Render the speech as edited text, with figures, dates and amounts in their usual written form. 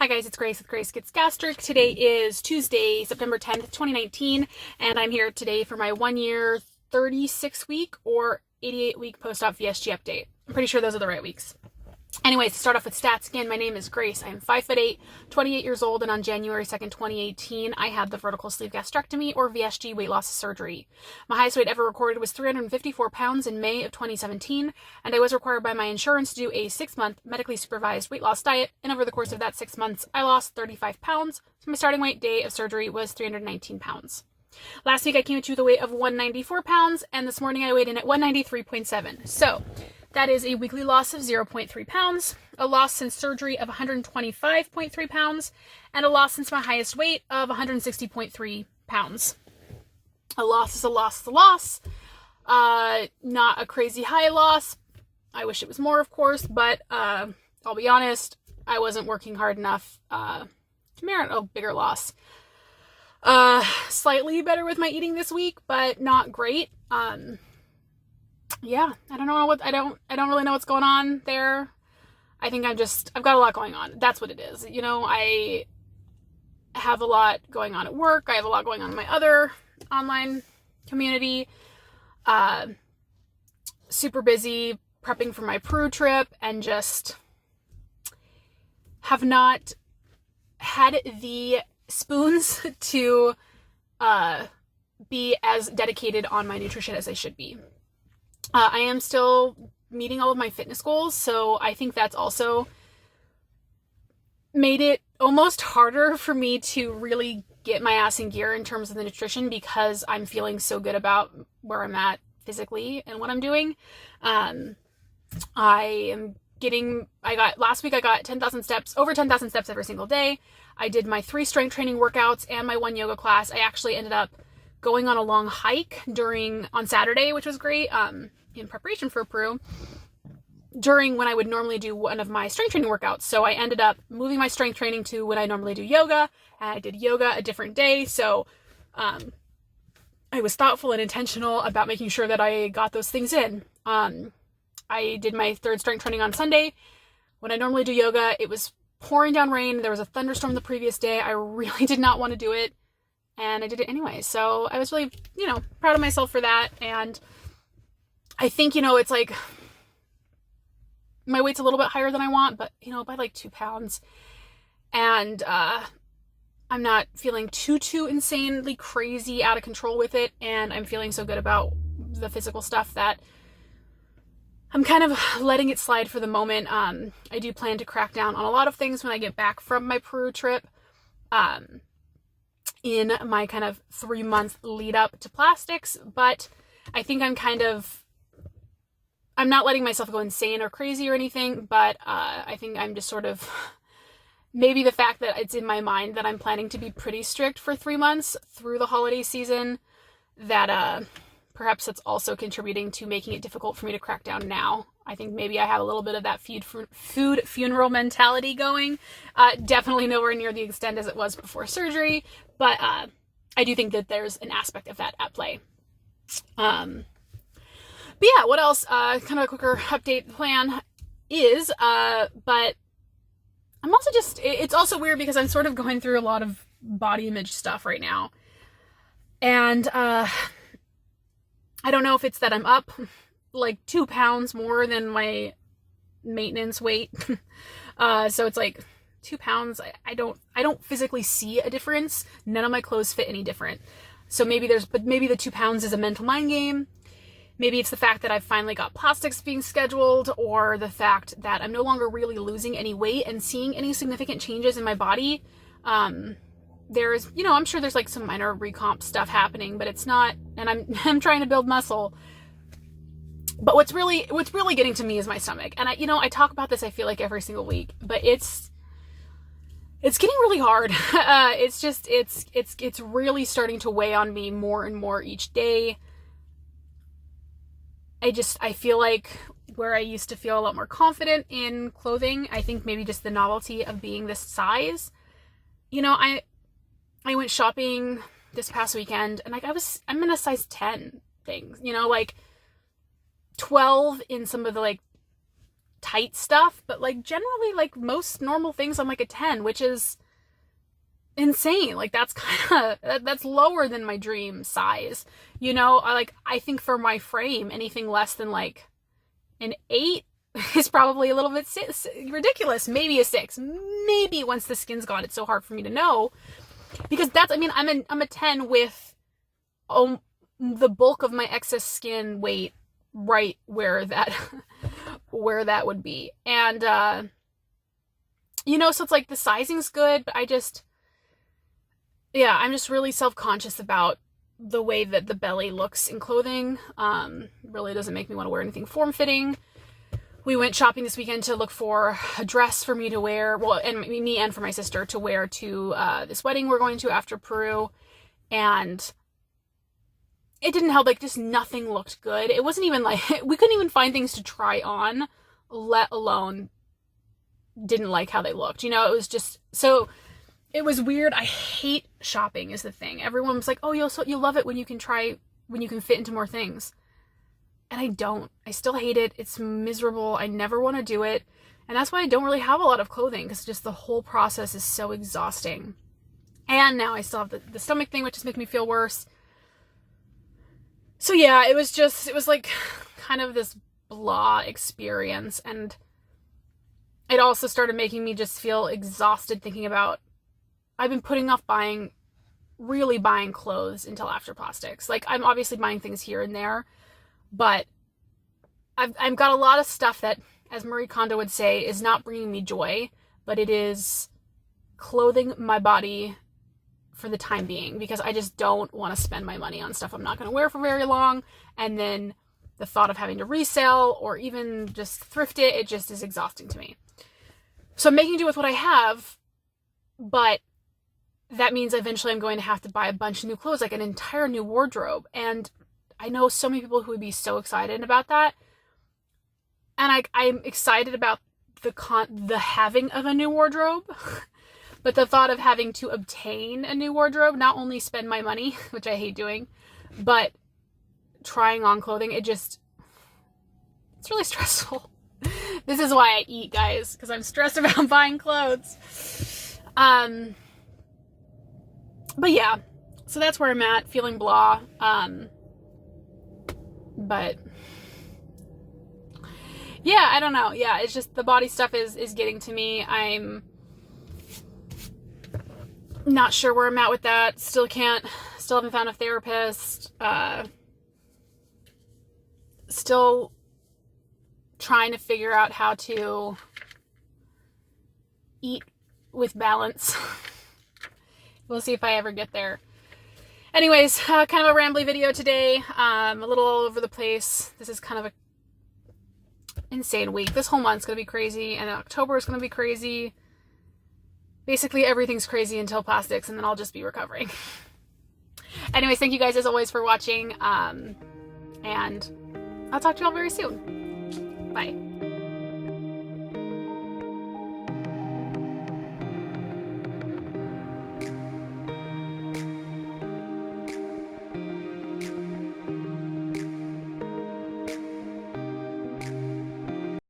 Hi guys, it's Grace with Grace Gets Gastric. Today is Tuesday, September 10th, 2019, and I'm here today for my 1 year, 36 week or 88 week post-op VSG update. I'm pretty sure those are the right weeks. Anyways, to start off with stats again, my name is Grace. I am 5'8", 28 years old, and on January 2nd, 2018, I had the Vertical Sleeve Gastrectomy or VSG weight loss surgery. My highest weight ever recorded was 354 pounds in May of 2017, and I was required by my insurance to do a 6-month medically supervised weight loss diet, and over the course of that 6 months, I lost 35 pounds, so my starting weight day of surgery was 319 pounds. Last week, I came into with a weight of 194 pounds, and this morning I weighed in at 193.7. So that is a weekly loss of 0.3 pounds, a loss since surgery of 125.3 pounds, and a loss since my highest weight of 160.3 pounds. A loss is a loss is a loss. Not a crazy high loss. I wish it was more, of course, but I'll be honest, I wasn't working hard enough to merit a bigger loss. Slightly better with my eating this week, but not great. Yeah, I don't really know what's going on there. I think I've got a lot going on. That's what it is. You know, I have a lot going on at work. I have a lot going on in my other online community. Super busy prepping for my Peru trip and just have not had the spoons to be as dedicated on my nutrition as I should be. I am still meeting all of my fitness goals, so I think that's also made it almost harder for me to really get my ass in gear in terms of the nutrition because I'm feeling so good about where I'm at physically and what I'm doing. Last week I got 10,000 steps, over 10,000 steps every single day. I did my 3 strength training workouts and my 1 yoga class. I actually ended up going on a long hike on Saturday, which was great, in preparation for Peru, during when I would normally do one of my strength training workouts. So I ended up moving my strength training to when I normally do yoga, and I did yoga a different day. So I was thoughtful and intentional about making sure that I got those things in. I did my 3rd strength training on Sunday. When I normally do yoga, it was pouring down rain. There was a thunderstorm the previous day. I really did not want to do it, and I did it anyway. So I was really, proud of myself for that. And I think, it's like my weight's a little bit higher than I want, but, by like 2 pounds. And I'm not feeling too insanely crazy out of control with it. And I'm feeling so good about the physical stuff that I'm kind of letting it slide for the moment. I do plan to crack down on a lot of things when I get back from my Peru trip. In my kind of 3-month lead up to plastics, but I think I'm not letting myself go insane or crazy or anything, but I think I'm just sort of, maybe the fact that it's in my mind that I'm planning to be pretty strict for 3 months through the holiday season, that perhaps that's also contributing to making it difficult for me to crack down now. I think maybe I have a little bit of that food funeral mentality going. Definitely nowhere near the extent as it was before surgery, but I do think that there's an aspect of that at play. But yeah, what else? Kind of a quicker update plan is, but I'm also it's also weird because I'm sort of going through a lot of body image stuff right now. And I don't know if it's that I'm up like 2 pounds more than my maintenance weight. So it's like 2 pounds. I don't physically see a difference. None of my clothes fit any different. So maybe the 2 pounds is a mental mind game. Maybe it's the fact that I've finally got plastics being scheduled, or the fact that I'm no longer really losing any weight and seeing any significant changes in my body. There's, I'm sure there's like some minor recomp stuff happening, but it's not, and I'm trying to build muscle. But what's really getting to me is my stomach. And I talk about this, I feel like every single week, but it's getting really hard. It's really starting to weigh on me more and more each day. I feel like where I used to feel a lot more confident in clothing, I think maybe just the novelty of being this size. I went shopping this past weekend and I'm in a size 10 things, like 12 in some of the like tight stuff, but like generally like most normal things I'm like a 10, which is insane. Like that's kind of, that's lower than my dream size. You know, I think for my frame, anything less than like an 8 is probably a little bit ridiculous. Maybe a 6. Maybe once the skin's gone, it's so hard for me to know. Because that's, I mean, I'm a 10 with the bulk of my excess skin weight right where that where that would be. And you know, so it's like the sizing's good, but I'm just really self-conscious about the way that the belly looks in clothing. Really doesn't make me want to wear anything form-fitting. We went shopping this weekend to look for a dress for me to wear, well, and me and for my sister to wear to this wedding we're going to after Peru, and it didn't help, like, just nothing looked good. It wasn't even like, we couldn't even find things to try on, let alone didn't like how they looked. You know, it was just, so, it was weird. I hate shopping is the thing. Everyone was like, oh, you'll love it when you can fit into more things. And I don't. I still hate it. It's miserable. I never want to do it. And that's why I don't really have a lot of clothing, because just the whole process is so exhausting. And now I still have the stomach thing, which is making me feel worse. So yeah, it was like kind of this blah experience. And it also started making me just feel exhausted thinking about, I've been putting off really buying clothes until after plastics. Like, I'm obviously buying things here and there, but I've got a lot of stuff that, as Marie Kondo would say, is not bringing me joy, but it is clothing my body for the time being, because I just don't want to spend my money on stuff I'm not going to wear for very long. And then the thought of having to resell or even just thrift it just is exhausting to me. So I'm making do with what I have, but that means eventually I'm going to have to buy a bunch of new clothes, like an entire new wardrobe. And I know so many people who would be so excited about that. And I'm excited about the having of a new wardrobe, but the thought of having to obtain a new wardrobe, not only spend my money, which I hate doing, but trying on clothing, it's really stressful. This is why I eat, guys, because I'm stressed about buying clothes. But yeah, so that's where I'm at, feeling blah. But yeah, I don't know. Yeah, it's just the body stuff is getting to me. I'm not sure where I'm at with that. Still haven't found a therapist. Still trying to figure out how to eat with balance. We'll see if I ever get there. Anyways, kind of a rambly video today. A little all over the place. This is kind of a insane week. This whole month's gonna be crazy, and October is gonna be crazy. Basically, everything's crazy until plastics, and then I'll just be recovering. Anyways, thank you guys as always for watching, and I'll talk to you all very soon. Bye.